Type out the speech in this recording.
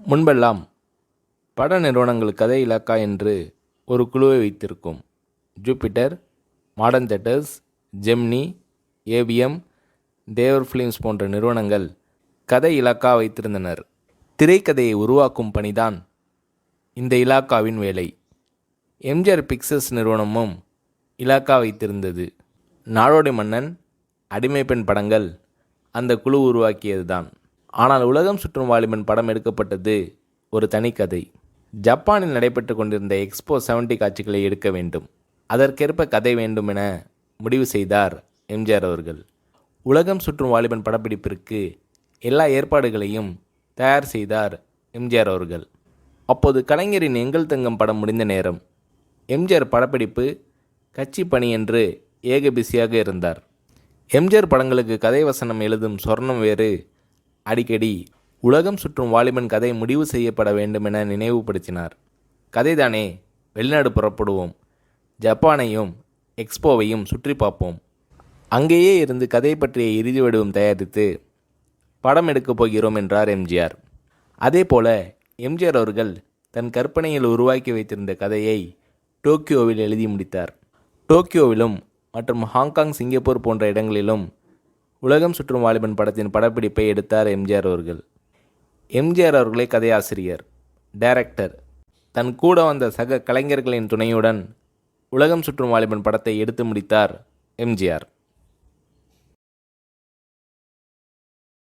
முன்பெல்லாம் பட நிறுவனங்கள் கதை இலாக்கா என்று ஒரு குழுவை வைத்திருக்கும். ஜூபிட்டர், மாடர்ன் தியேட்டர்ஸ், ஜெமினி, ஏவிஎம், தேவர் ஃபிலிம்ஸ் போன்ற நிறுவனங்கள் கதை இலாக்கா வைத்திருந்தனர். திரைக்கதையை உருவாக்கும் பணிதான் இந்த இலாக்காவின் வேலை. எம்ஜிஆர் பிக்சர்ஸ் நிறுவனமும் இலாக்கா வைத்திருந்தது. நாடோடி மன்னன், அடிமை பெண் படங்கள் அந்த குழு உருவாக்கியதுதான். ஆனால் உலகம் சுற்றும் வாலிபன் படம் எடுக்கப்பட்டது ஒரு தனிக்கதை. ஜப்பானில் நடைபெற்று கொண்டிருந்த எக்ஸ்போ 70 காட்சிகளை எடுக்க வேண்டும். அதற்கேற்ப கதை வேண்டும் என முடிவு செய்தார் எம்ஜிஆர் அவர்கள். உலகம் சுற்றும் வாலிபன் படப்பிடிப்பிற்கு எல்லா ஏற்பாடுகளையும் தயார் செய்தார் எம்ஜிஆர் அவர்கள். அப்போது கலைஞரின் எங்கள் தங்கம் படம் முடிந்த நேரம். எம்ஜிஆர் படப்பிடிப்பு கட்சி பணி என்று ஏக பிஸியாக இருந்தார். எம்ஜிஆர் படங்களுக்கு கதை வசனம் எழுதும் சொர்ணம் வேறு அடிக்கடி உலகம் சுற்றும் வாலிபன் கதை முடிவு செய்யப்பட வேண்டும் என நினைவுபடுத்தினார். கதைதானே, வெளிநாடு புறப்படுவோம், ஜப்பானையும் எக்ஸ்போவையும் சுற்றி பார்ப்போம், அங்கேயே இருந்து கதை பற்றிய இறுதி வடிவம் தயாரித்து படம் எடுக்கப் போகிறோம் என்றார் எம்ஜிஆர். அதேபோல எம்ஜிஆர் அவர்கள் தன் கற்பனையில் உருவாக்கி வைத்திருந்த கதையை டோக்கியோவில் எழுதி முடித்தார். டோக்கியோவிலும் மற்றும் ஹாங்காங், சிங்கப்பூர் போன்ற இடங்களிலும் உலகம் சுற்றும் வாலிபன் படத்தின் படப்பிடிப்பை எடுத்தார் எம்ஜிஆர் அவர்கள். எம்ஜிஆர் அவர்களே கதையாசிரியர், டைரக்டர். தன் கூட வந்த சக கலைஞர்களின் துணையுடன் உலகம் சுற்றும் வாலிபன் படத்தை எடுத்து முடித்தார் எம்ஜிஆர்.